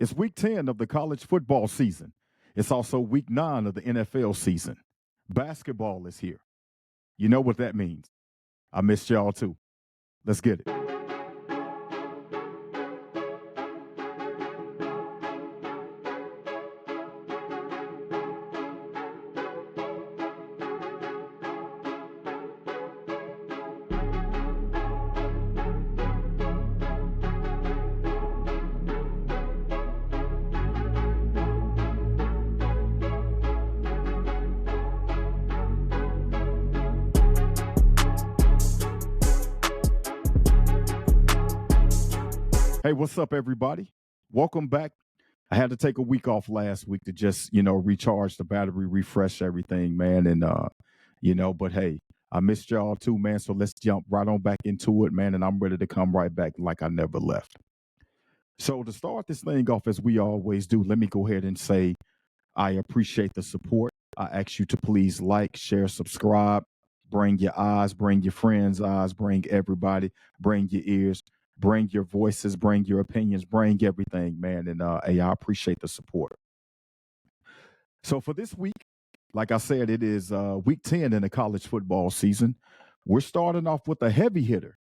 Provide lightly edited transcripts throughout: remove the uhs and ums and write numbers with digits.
It's week 10 of the college football season. It's also week 9 of the NFL season. Basketball is here. You know what that means. I missed y'all too. Let's get it. Hey, what's up, everybody? Welcome back. I had to take a week off last week to just, recharge the battery, refresh everything, man. And, but hey, I missed y'all too, man. So let's jump right on back into it, man. And I'm ready to come right back like I never left. So to start this thing off, as we always do, let me go ahead and say I appreciate the support. I ask you to please like, share, subscribe, bring your eyes, bring your friends' eyes, bring everybody, bring your ears, bring your voices, bring your opinions, bring everything, man. And hey, I appreciate the support. So for this week, like I said, it is week 10 in the college football season. We're starting off with a heavy hitter.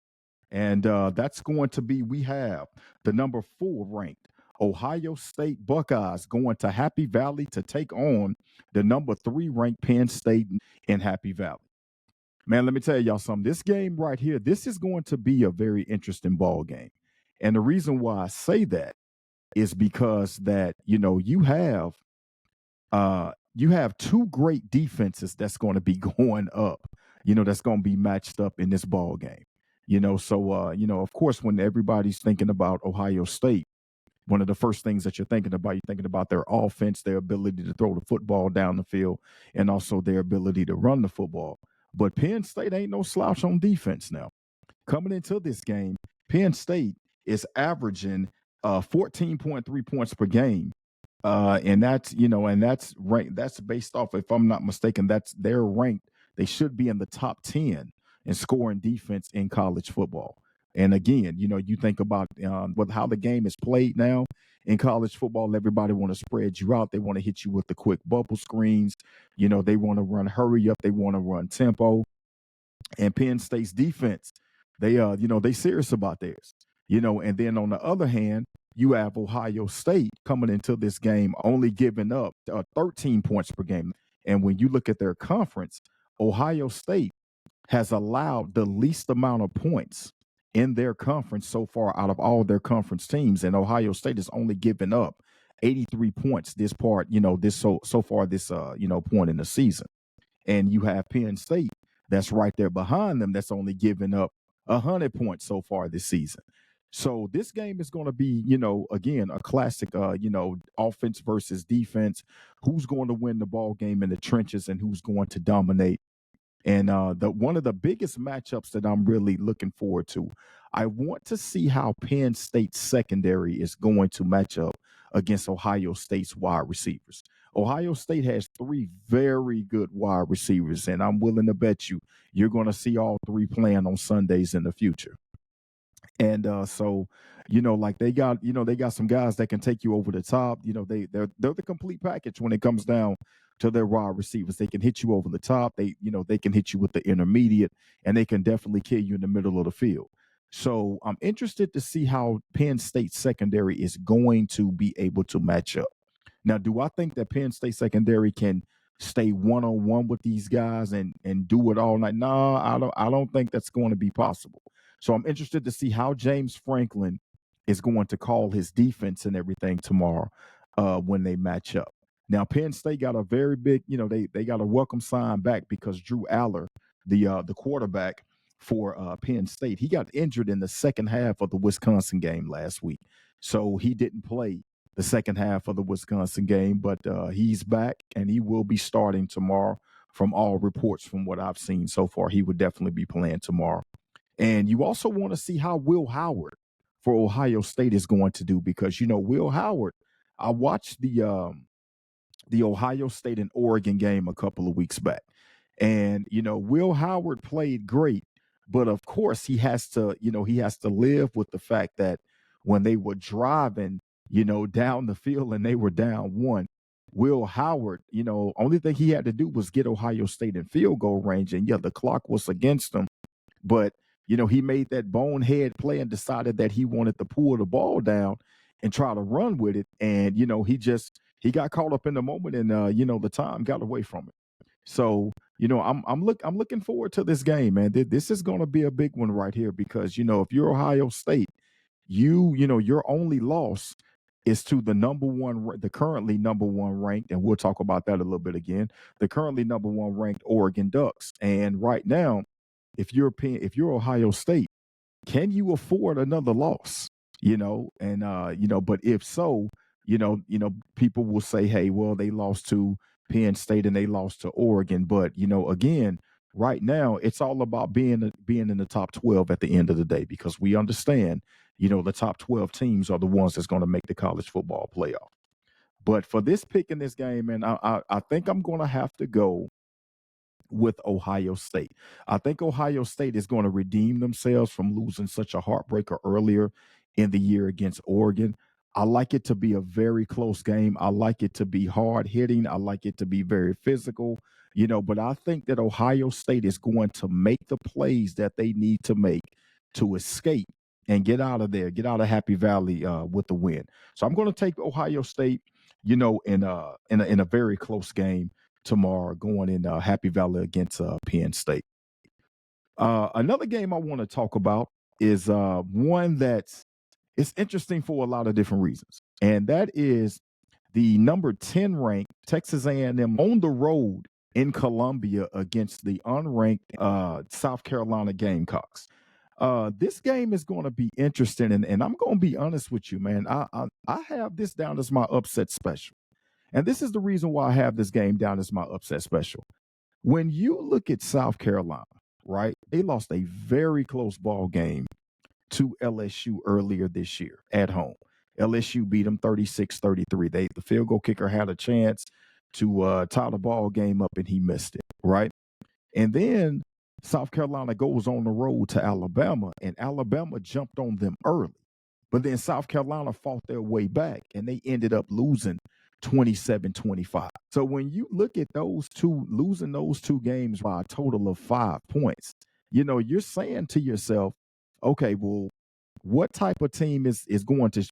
And that's going to be, we have the number 4 ranked Ohio State Buckeyes going to Happy Valley to take on the number 3 ranked Penn State in Happy Valley. Man, let me tell y'all something. This game right here, this is going to be a very interesting ball game. And the reason why I say that is because that, you have 2 great defenses that's going to be going up, that's going to be matched up in this ball game. So of course, when everybody's thinking about Ohio State, one of the first things that you're thinking about their offense, their ability to throw the football down the field, and also their ability to run the football. But Penn State ain't no slouch on defense now. Coming into this game, Penn State is averaging 14.3 points per game. And that's ranked. That's based off, if I'm not mistaken, they're ranked. They should be in the top 10 in scoring defense in college football. And again, you think about how the game is played now in college football. Everybody want to spread you out. They want to hit you with the quick bubble screens. They want to run hurry up. They want to run tempo. And Penn State's defense, they serious about theirs. And then on the other hand, you have Ohio State coming into this game only giving up 13 points per game. And when you look at their conference, Ohio State has allowed the least amount of points in their conference so far out of all their conference teams. And Ohio State has only given up 83 points this far this point in the season. And you have Penn State that's right there behind them that's only given up 100 points so far this season. So this game is going to be, again, a classic, offense versus defense. Who's going to win the ball game in the trenches and who's going to dominate? And one of the biggest matchups that I'm really looking forward to, I want to see how Penn State's secondary is going to match up against Ohio State's wide receivers. Ohio State has 3 very good wide receivers, and I'm willing to bet you're going to see all 3 playing on Sundays in the future. And so, they got some guys that can take you over the top. They're the complete package when it comes down to their wide receivers. They can hit you over the top. They can hit you with the intermediate, and they can definitely kill you in the middle of the field. So I'm interested to see how Penn State secondary is going to be able to match up. Now, do I think that Penn State secondary can stay one-on-one with these guys and do it all night? No, I don't think that's going to be possible. So I'm interested to see how James Franklin is going to call his defense and everything tomorrow when they match up. Now, Penn State got a very big, they got a welcome sign back because Drew Aller, the quarterback for Penn State, he got injured in the second half of the Wisconsin game last week. So he didn't play the second half of the Wisconsin game, but he's back and he will be starting tomorrow from all reports from what I've seen so far. He would definitely be playing tomorrow. And you also want to see how Will Howard for Ohio State is going to do because, Will Howard, I watched the Ohio State and Oregon game a couple of weeks back. And, Will Howard played great, but of course he has to live with the fact that when they were driving down the field, and they were down one. Will Howard, only thing he had to do was get Ohio State in field goal range, and yeah, the clock was against him. But, he made that bonehead play and decided that he wanted to pull the ball down and try to run with it. And, he got caught up in the moment, and the time got away from it. So, I'm looking forward to this game, man. This is going to be a big one right here because, if you're Ohio State, your only loss is to the currently number one ranked, and we'll talk about that a little bit again, the currently number one ranked Oregon Ducks. And right now, if you're Ohio State, can you afford another loss? But if so, people will say, hey, well, they lost to Penn State and they lost to Oregon. But, again, right now, it's all about being in the top 12 at the end of the day, because we understand, the top 12 teams are the ones that's going to make the college football playoff. But for this pick in this game, man, I think I'm going to have to go with Ohio State. I think Ohio State is going to redeem themselves from losing such a heartbreaker earlier in the year against Oregon. I like it to be a very close game. I like it to be hard hitting. I like it to be very physical, but I think that Ohio State is going to make the plays that they need to make to escape and get out of there, get out of Happy Valley with the win. So I'm going to take Ohio State, in a very close game tomorrow, going in Happy Valley against Penn State. Another game I want to talk about is one that's it's interesting for a lot of different reasons, and that is the number 10 ranked Texas A&M on the road in Columbia against the unranked South Carolina Gamecocks. This game is going to be interesting, and I'm going to be honest with you, man. I have this down as my upset special. And this is the reason why I have this game down as my upset special. When you look at South Carolina, right, they lost a very close ball game to LSU earlier this year at home. LSU beat them 36-33. The field goal kicker had a chance to tie the ball game up, and he missed it, right? And then South Carolina goes on the road to Alabama, and Alabama jumped on them early. But then South Carolina fought their way back, and they ended up losing 27-25. So when you look at those two, losing those two games by a total of 5 points, you're saying to yourself, okay, well, what type of team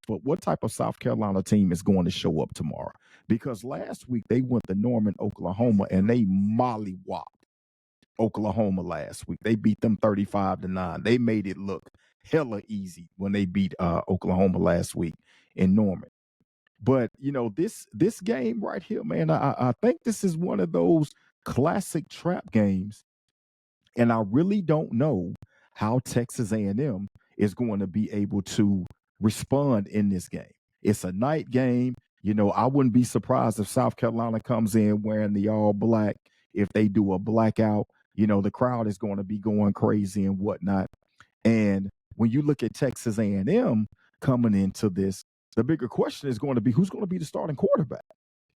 what type of South Carolina team is going to show up tomorrow? Because last week they went to Norman, Oklahoma, and they mollywopped Oklahoma last week. They beat them 35-9. They made it look hella easy when they beat Oklahoma last week in Norman. But this game right here, man, I think this is one of those classic trap games, and I really don't know how Texas A&M is going to be able to respond in this game. It's a night game. I wouldn't be surprised if South Carolina comes in wearing the all black. If they do a blackout, the crowd is going to be going crazy and whatnot. And when you look at Texas A&M coming into this, the bigger question is going to be who's going to be the starting quarterback,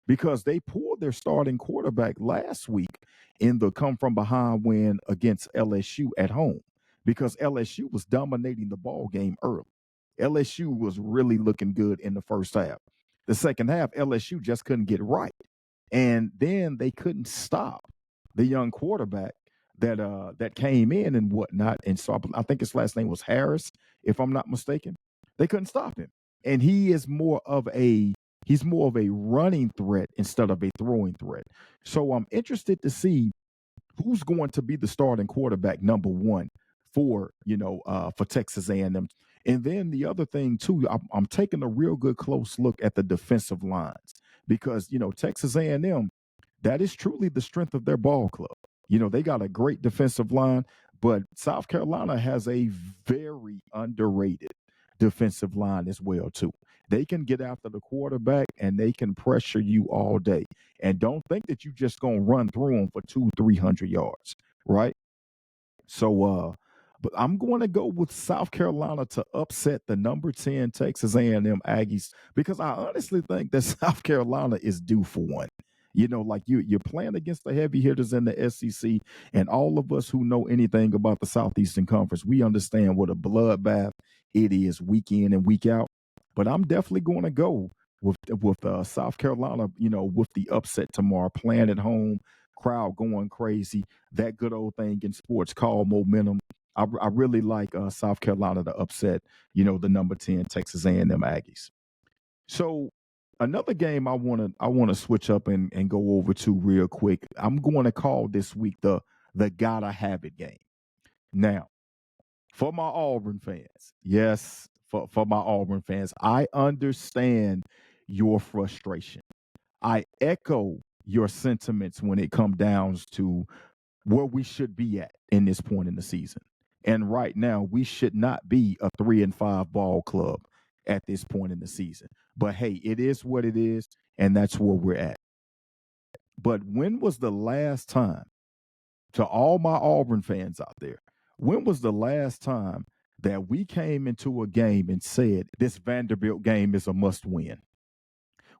because they pulled their starting quarterback last week in the come from behind win against LSU at home, because LSU was dominating the ball game early. LSU was really looking good in the first half. The second half, LSU just couldn't get right. And then they couldn't stop the young quarterback that came in and whatnot. And so I think his last name was Harris, if I'm not mistaken. They couldn't stop him. And he's more of a running threat instead of a throwing threat. So I'm interested to see who's going to be the starting quarterback number one for Texas A&M. And then the other thing too, I'm taking a real good close look at the defensive lines, because Texas A&M, that is truly the strength of their ball club. They got a great defensive line, but South Carolina has a very underrated defensive line as well too. They can get after the quarterback and they can pressure you all day. And don't think that you just gonna run through them for 200-300 yards, right? So, but I'm going to go with South Carolina to upset the number 10 Texas A&M Aggies, because I honestly think that South Carolina is due for one. Like you're playing against the heavy hitters in the SEC, and all of us who know anything about the Southeastern Conference, we understand what a bloodbath it is week in and week out. But I'm definitely going to go with South Carolina, with the upset tomorrow, playing at home, crowd going crazy, that good old thing in sports called momentum. I really like South Carolina to upset, the number 10 Texas A&M Aggies. So another game I want to switch up and go over to real quick. I'm going to call this week the gotta have it game. Now, for my Auburn fans, yes, for my Auburn fans, I understand your frustration. I echo your sentiments when it comes down to where we should be at in this point in the season. And right now, we should not be a 3-5 ball club at this point in the season. But hey, it is what it is, and that's where we're at. But when was the last time, to all my Auburn fans out there, when was the last time that we came into a game and said this Vanderbilt game is a must win?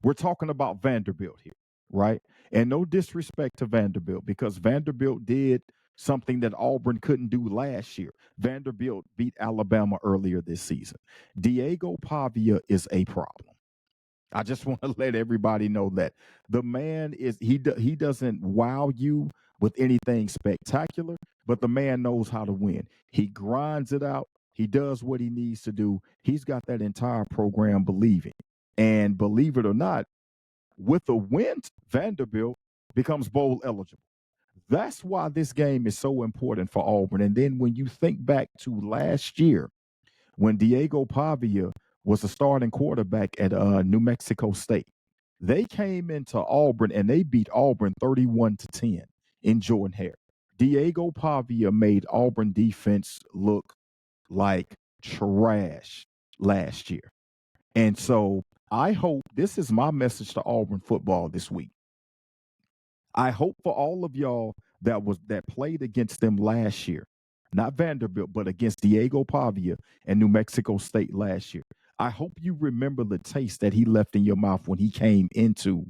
We're talking about Vanderbilt here, right? And no disrespect to Vanderbilt, because Vanderbilt did something that Auburn couldn't do last year. Vanderbilt beat Alabama earlier this season. Diego Pavia is a problem. I just want to let everybody know that the man is he doesn't wow you with anything spectacular, but the man knows how to win. He grinds it out. He does what he needs to do. He's got that entire program believing. And believe it or not, with a win, Vanderbilt becomes bowl eligible. That's why this game is so important for Auburn. And then when you think back to last year, when Diego Pavia was a starting quarterback at New Mexico State, they came into Auburn and they beat Auburn 31-10 in Jordan Hare. Diego Pavia made Auburn defense look like trash last year. And so I hope this is my message to Auburn football this week. I hope for all of y'all that played against them last year, not Vanderbilt, but against Diego Pavia and New Mexico State last year. I hope you remember the taste that he left in your mouth when he came into,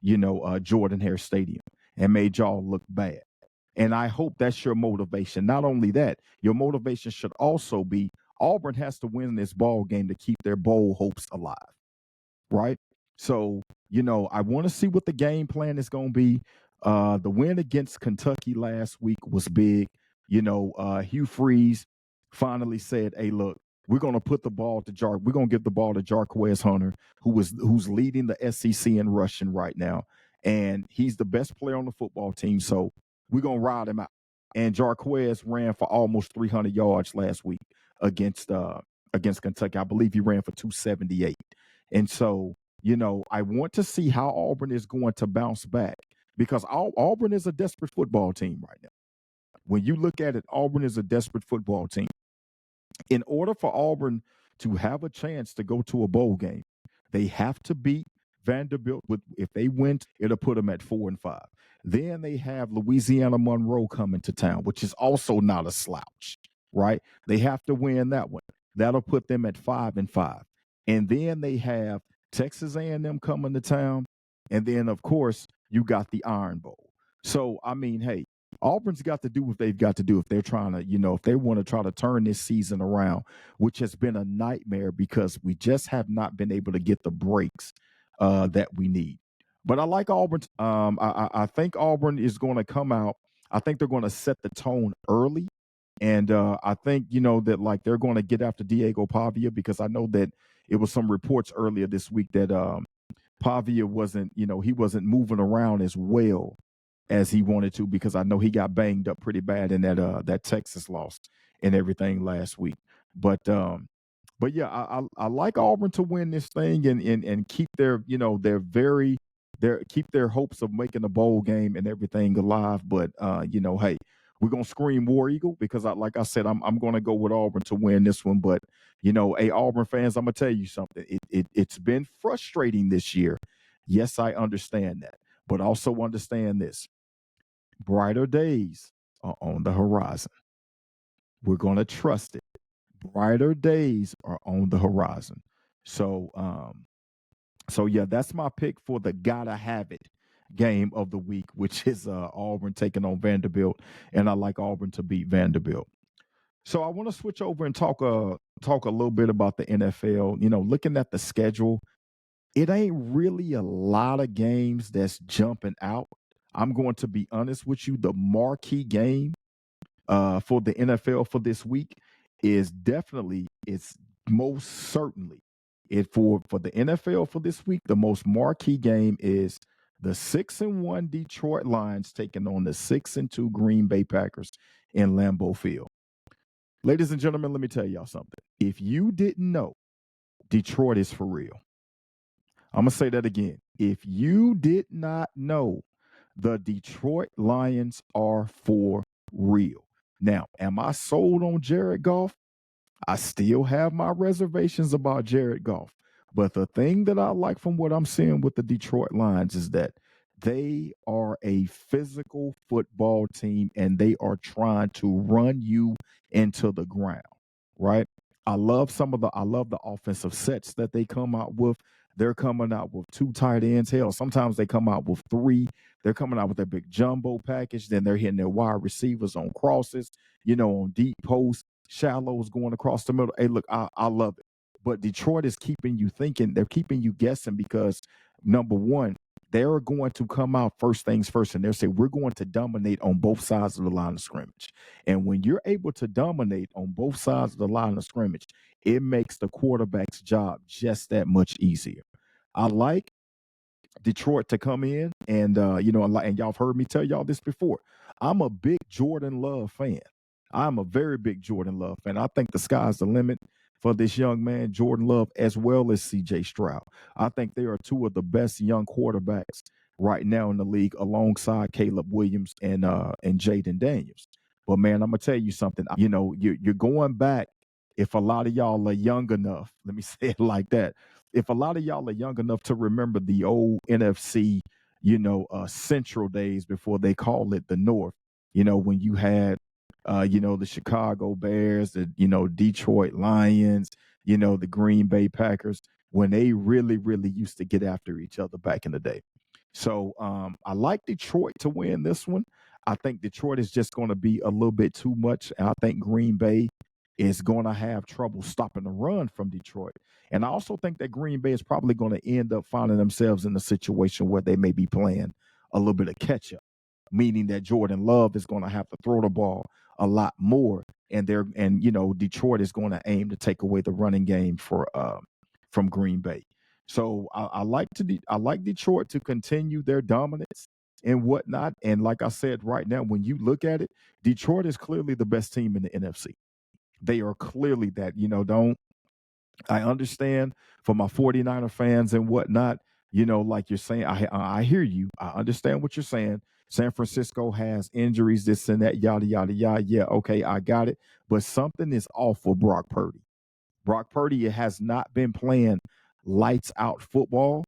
Jordan Hare Stadium and made y'all look bad. And I hope that's your motivation. Not only that, your motivation should also be Auburn has to win this ball game to keep their bowl hopes alive, right? So, I want to see what the game plan is going to be. The win against Kentucky last week was big. Hugh Freeze finally said, "Hey, look, we're going to put the ball to We're going to give the ball to Jarquez Hunter, who's leading the SEC in rushing right now, and he's the best player on the football team. So we're going to ride him out." And Jarquez ran for almost 300 yards last week against Kentucky. I believe he ran for 278. And so, I want to see how Auburn is going to bounce back, because Auburn is a desperate football team right now. When you look at it, Auburn is a desperate football team. In order for Auburn to have a chance to go to a bowl game, they have to beat Vanderbilt. If they win, it'll put them at 4-5. Then they have Louisiana Monroe coming to town, which is also not a slouch, right? They have to win that one. That'll put them at 5-5. And then they have Texas A&M coming to town, and then of course you got the Iron Bowl. So I mean, hey, Auburn's got to do what they've got to do if they're trying to, if they want to try to turn this season around, which has been a nightmare because we just have not been able to get the breaks that we need. But I like Auburn. I think Auburn is going to come out. I think they're going to set the tone early. And I think, that like they're going to get after Diego Pavia, because I know that it was some reports earlier this week that Pavia wasn't, he wasn't moving around as well as he wanted to, because I know he got banged up pretty bad in that Texas loss and everything last week. But yeah, I like Auburn to win this thing and keep keep their hopes of making a bowl game and everything alive. But hey, we're gonna scream War Eagle, because like I said, I'm gonna go with Auburn to win this one. But hey, Auburn fans, I'm gonna tell you something. It's been frustrating this year. Yes, I understand that, but also understand this: brighter days are on the horizon. We're gonna trust it. Brighter days are on the horizon. So yeah, that's my pick for the gotta have it game of the week, which is Auburn taking on Vanderbilt, and I like Auburn to beat Vanderbilt. So I want to switch over and talk a little bit about the NFL. Looking at the schedule, it ain't really a lot of games that's jumping out. I'm going to be honest with you. The marquee game for the NFL for this week is definitely, it's most certainly it for the NFL for this week. The most marquee game is the 6-1 Detroit Lions taking on the 6-2 Green Bay Packers in Lambeau Field. Ladies and gentlemen, let me tell y'all something. If you didn't know, Detroit is for real. I'm going to say that again. If you did not know, the Detroit Lions are for real. Now, am I sold on Jared Goff? I still have my reservations about Jared Goff. But the thing that I like from what I'm seeing with the Detroit Lions is that they are a physical football team and they are trying to run you into the ground, right? I love the offensive sets that they come out with. They're coming out with 2 tight ends. Hell, sometimes they come out with 3. They're coming out with a big jumbo package. Then they're hitting their wide receivers on crosses, on deep posts, shallows going across the middle. Hey, look, I love it. But Detroit is keeping you thinking. They're keeping you guessing because, number one, they're going to come out first things first, and they'll say, we're going to dominate on both sides of the line of scrimmage. And when you're able to dominate on both sides of the line of scrimmage, it makes the quarterback's job just that much easier. I like Detroit to come in and y'all have heard me tell y'all this before. I'm a big Jordan Love fan. I'm a very big Jordan Love fan. I think the sky's the limit for this young man, Jordan Love, as well as CJ Stroud. I think they are 2 of the best young quarterbacks right now in the league, alongside Caleb Williams and Jaden Daniels. But man, I'm gonna tell you something. You're going back. If a lot of y'all are young enough, let me say it like that, if a lot of y'all are young enough to remember the old NFC, Central days before they called it the North, when you had, the Chicago Bears, the, Detroit Lions, the Green Bay Packers, when they really, really used to get after each other back in the day. So I like Detroit to win this one. I think Detroit is just going to be a little bit too much. And I think Green Bay is going to have trouble stopping the run from Detroit. And I also think that Green Bay is probably going to end up finding themselves in a situation where they may be playing a little bit of catch up, meaning that Jordan Love is going to have to throw the ball a lot more. Detroit is going to aim to take away the running game from Green Bay. So I like Detroit to continue their dominance and whatnot. And like I said, right now, when you look at it, Detroit is clearly the best team in the NFC. They are clearly that. Don't I understand for my 49er fans and whatnot, like you're saying, I hear you. I understand what you're saying. San Francisco has injuries, this and that, yada, yada, yada. Yeah, okay, I got it. But something is off with Brock Purdy. Brock Purdy has not been playing lights out football.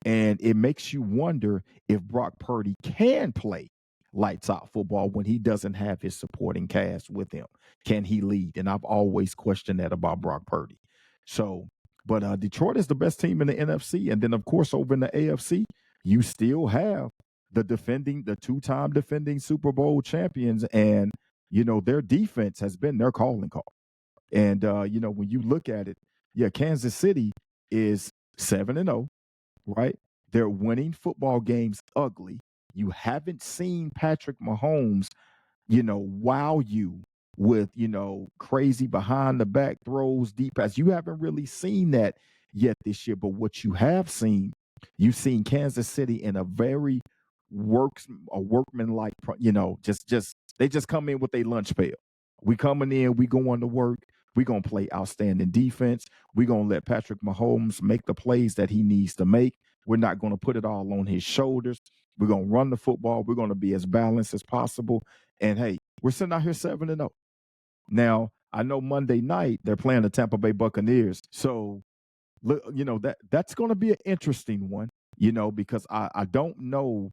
And it makes you wonder if Brock Purdy can play lights out football when he doesn't have his supporting cast with him. Can he lead? And I've always questioned that about Brock Purdy. So, but Detroit is the best team in the NFC. And then, of course, over in the AFC, you still have the 2-time defending Super Bowl champions. And, their defense has been their calling card. And, when you look at it, yeah, Kansas City is 7-0, right? They're winning football games ugly. You haven't seen Patrick Mahomes, wow you with, crazy behind the back throws, deep pass. You haven't really seen that yet this year. But what you have seen, you've seen Kansas City in a very workman-like, just they just come in with a lunch pail. We coming in, we going to work. We gonna play outstanding defense. We gonna let Patrick Mahomes make the plays that he needs to make. We're not gonna put it all on his shoulders. We're gonna run the football. We're gonna be as balanced as possible. And hey, we're sitting out here 7-0. Now I know Monday night they're playing the Tampa Bay Buccaneers. So look, that's gonna be an interesting one. Because I don't know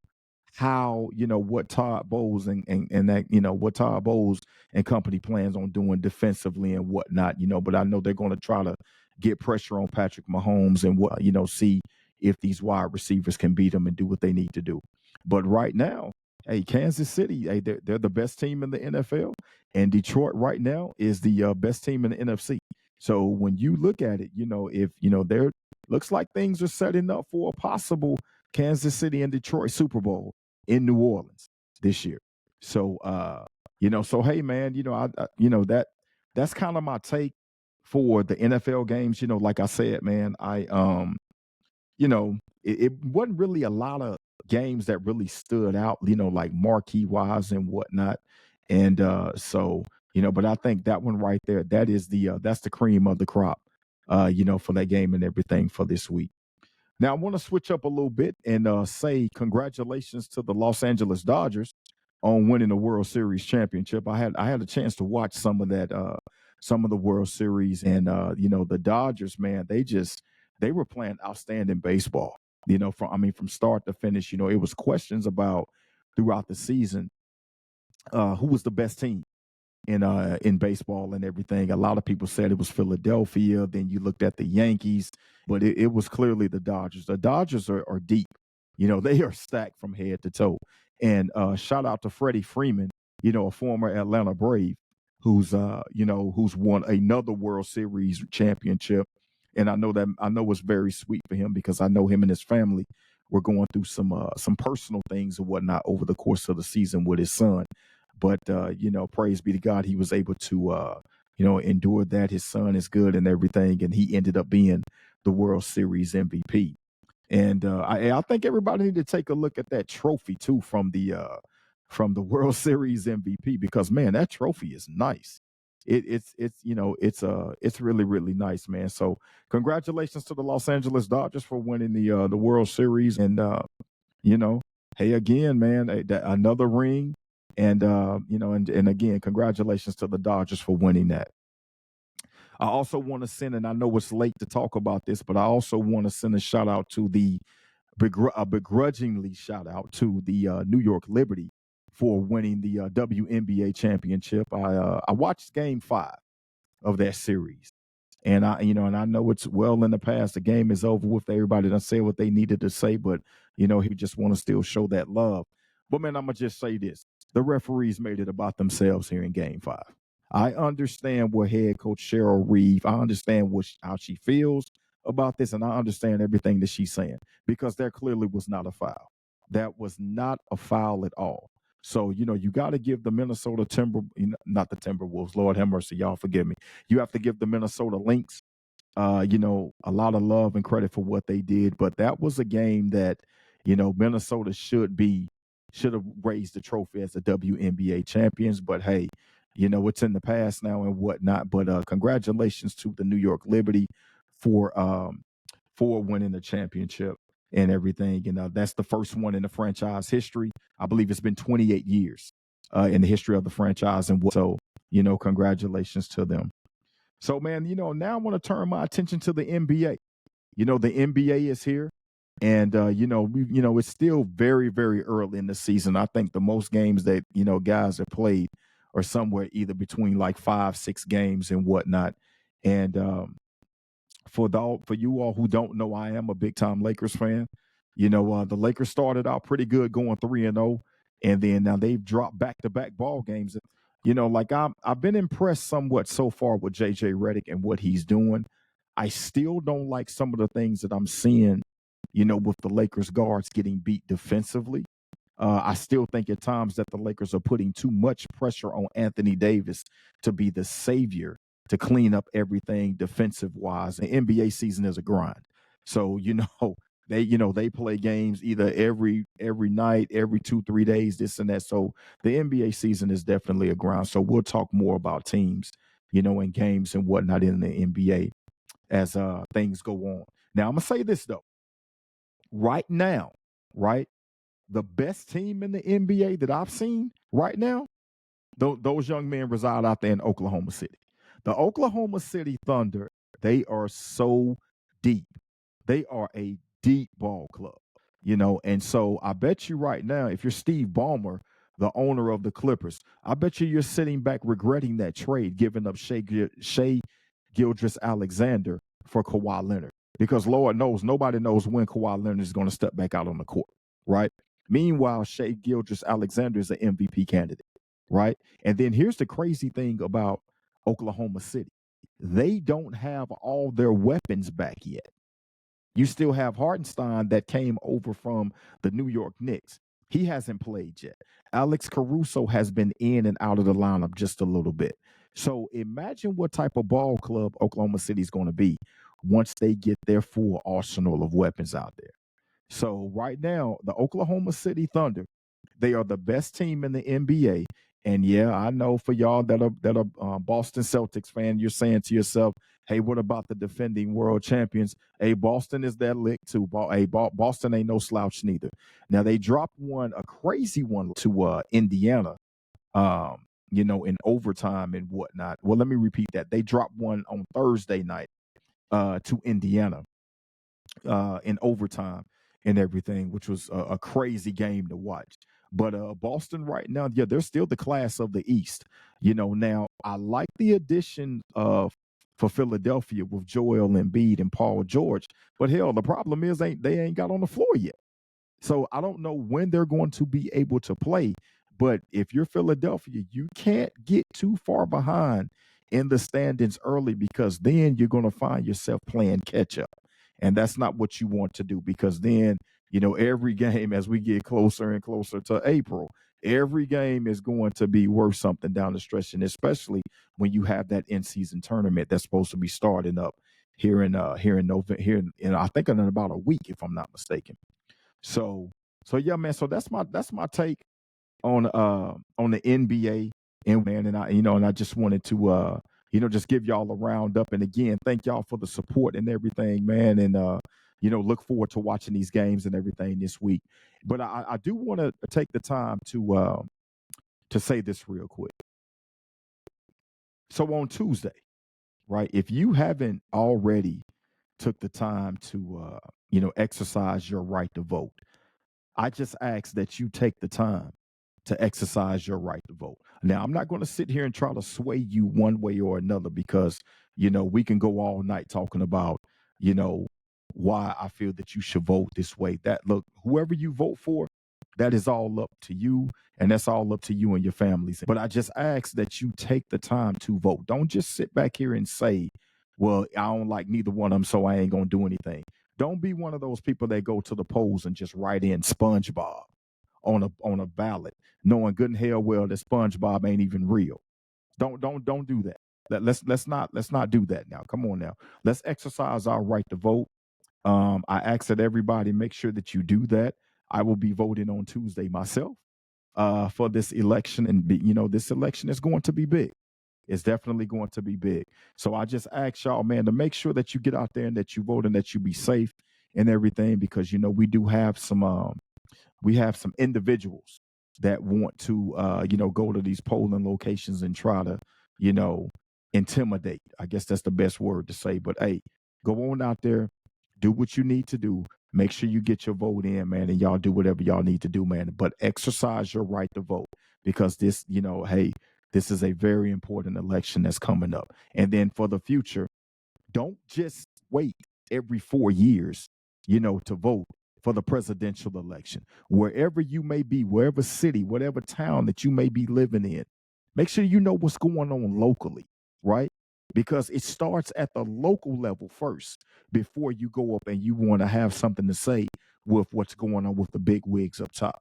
how, what Todd Bowles and that, what Todd Bowles and company plans on doing defensively and whatnot, but I know they're going to try to get pressure on Patrick Mahomes and see if these wide receivers can beat him and do what they need to do. But right now, Hey, Kansas City, hey, they're the best team in the NFL, and Detroit right now is the best team in the NFC. So when you look at it, if there looks like things are setting up for a possible Kansas City and Detroit Super Bowl in New Orleans this year. So so hey man, that's kind of my take for the NFL games. Like I said, man, it wasn't really a lot of games that really stood out, like marquee wise and whatnot. And but I think that one right there, that's the cream of the crop, for that game and everything for this week. Now I want to switch up a little bit and say congratulations to the Los Angeles Dodgers on winning the World Series championship. I had a chance to watch some of the World Series, and the Dodgers, man, they were playing outstanding baseball. From start to finish. It was questions about throughout the season who was the best team in baseball and everything. A lot of people said it was Philadelphia. Then you looked at the Yankees, but it was clearly the Dodgers. The Dodgers are deep. They are stacked from head to toe. And shout out to Freddie Freeman, a former Atlanta Brave, who's won another World Series championship. And I know it's very sweet for him because I know him and his family were going through some personal things and whatnot over the course of the season with his son. But praise be to God, he was able to endure that. His son is good and everything, and he ended up being the World Series MVP. And I think everybody need to take a look at that trophy too from the World Series MVP, because man, that trophy is nice. It's really really nice, man. So congratulations to the Los Angeles Dodgers for winning the World Series, and you know, hey again, man, another ring, and and again, congratulations to the Dodgers for winning that. I also want to send, and I know it's late to talk about this, but I also want to send a shout out to a begrudgingly shout out to the New York Liberty for winning the WNBA championship. I watched Game 5 of that series, and I know it's well in the past. The game is over with. Everybody done said what they needed to say, but he just want to still show that love. But man, I'm gonna just say this: the referees made it about themselves here in Game 5. I understand what head coach Cheryl Reeve. I understand how she feels about this, and I understand everything that she's saying, because there clearly was not a foul. That was not a foul at all. So you got to give the Minnesota not the Timberwolves. Lord have mercy, y'all forgive me. You have to give the Minnesota Lynx, a lot of love and credit for what they did. But that was a game that, Minnesota should have raised the trophy as the WNBA champions. But hey, it's in the past now and whatnot. But congratulations to the New York Liberty for winning the championship and everything. And that's the first one in the franchise history. I believe it's been 28 years in the history of the franchise. And so, congratulations to them. So, man, now I want to turn my attention to the NBA. The NBA is here, and it's still very, very early in the season. I think the most games that guys have played are somewhere either between like 5-6 games and whatnot. And for you all who don't know, I am a big time Lakers fan. The Lakers started out pretty good, going 3-0, and then now they've dropped back to back ball games. Like I've been impressed somewhat so far with JJ Redick and what he's doing. I still don't like some of the things that I'm seeing, with the Lakers guards getting beat defensively. I still think at times that the Lakers are putting too much pressure on Anthony Davis to be the savior to clean up everything defensive wise. The NBA season is a grind. So, they play games either every night, every 2-3 days, this and that. So the NBA season is definitely a grind. So we'll talk more about teams, and games and whatnot in the NBA as things go on. Now I'm gonna say this though. Right now, right? The best team in the NBA that I've seen right now, those young men reside out there in Oklahoma City. The Oklahoma City Thunder, they are so deep. They are a deep ball club, and so I bet you right now, if you're Steve Ballmer, the owner of the Clippers, I bet you're sitting back regretting that trade, giving up Shea Gildress Alexander for Kawhi Leonard, because Lord knows nobody knows when Kawhi Leonard is going to step back out on the court, right? Meanwhile, Shea Gilgeous-Alexander is an MVP candidate, right? And then here's the crazy thing about Oklahoma City. They don't have all their weapons back yet. You still have Hartenstein that came over from the New York Knicks. He hasn't played yet. Alex Caruso has been in and out of the lineup just a little bit. So imagine what type of ball club Oklahoma City is going to be once they get their full arsenal of weapons out there. So right now, the Oklahoma City Thunder, they are the best team in the NBA. And yeah, I know for y'all that are Boston Celtics fan, you're saying to yourself, "Hey, what about the defending world champions? Hey, Boston is that lick too. Boston ain't no slouch neither." Now they dropped a crazy one to Indiana, in overtime and whatnot. Well, let me repeat that. They dropped one on Thursday night to Indiana in overtime and everything, which was a crazy game to watch. But Boston right now, yeah, they're still the class of the East. Now I like the addition of for Philadelphia with Joel Embiid and Paul George. But hell, the problem is they ain't got on the floor yet. So I don't know when they're going to be able to play. But if you're Philadelphia, you can't get too far behind in the standings early because then you're going to find yourself playing catch up. And that's not what you want to do because then, every game as we get closer and closer to April, every game is going to be worth something down the stretch. And especially when you have that in-season tournament that's supposed to be starting up here in November, I think in about a week, if I'm not mistaken. So yeah, man. So that's my take on the NBA and man, and I just wanted to just give y'all a roundup. And again, thank y'all for the support and everything, man. And look forward to watching these games and everything this week. But I do want to take the time to say this real quick. So on Tuesday, right? If you haven't already took the time to exercise your right to vote, I just ask that you take the time to exercise your right to vote. Now, I'm not going to sit here and try to sway you one way or another because, we can go all night talking about, why I feel that you should vote this way. Look, whoever you vote for, that is all up to you, and that's all up to you and your families. But I just ask that you take the time to vote. Don't just sit back here and say, well, I don't like neither one of them, so I ain't going to do anything. Don't be one of those people that go to the polls and just write in SpongeBob on a ballot, knowing good and hell well that SpongeBob ain't even real. Don't do that. Let's not do that now. Come on now. Let's exercise our right to vote. I ask that everybody make sure that you do that. I will be voting on Tuesday myself for this election, and this election is going to be big. It's definitely going to be big. So I just ask y'all, man, to make sure that you get out there and that you vote and that you be safe and everything, because we do have some individuals that want to go to these polling locations and try to intimidate. I guess that's the best word to say. But hey, go on out there, do what you need to do. Make sure you get your vote in, man, and y'all do whatever y'all need to do, man. But exercise your right to vote because this, hey, this is a very important election that's coming up. And then for the future, don't just wait every 4 years, to vote for the presidential election. Wherever you may be, wherever city, whatever town that you may be living in, make sure you know what's going on locally, right? Because it starts at the local level first before you go up and you want to have something to say with what's going on with the big wigs up top.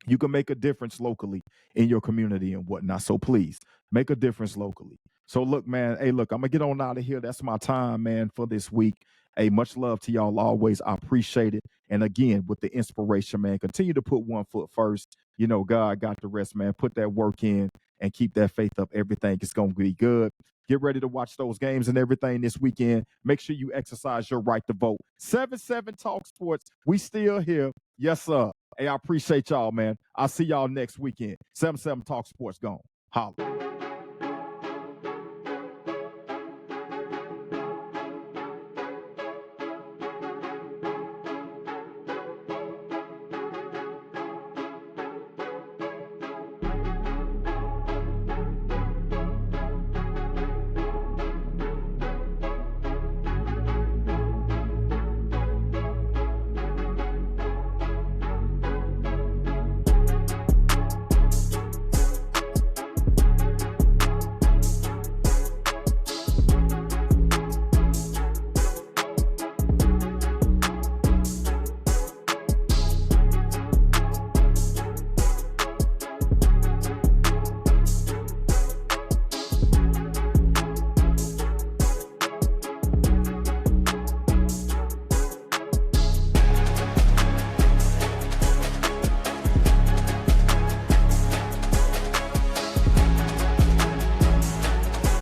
You can make a difference locally in your community and whatnot. So please make a difference locally. So look, man, hey, look, I'm gonna get on out of here. That's my time, man, for this week. Hey, much love to y'all always. I appreciate it. And again, with the inspiration, man, continue to put one foot first. God got the rest, man. Put that work in and keep that faith up. Everything is gonna be good. Get ready to watch those games and everything this weekend. Make sure you exercise your right to vote. 7-7 Talk Sports. We still here. Yes, sir. Hey, I appreciate y'all, man. I'll see y'all next weekend. 7-7 Talk Sports gone. Holla.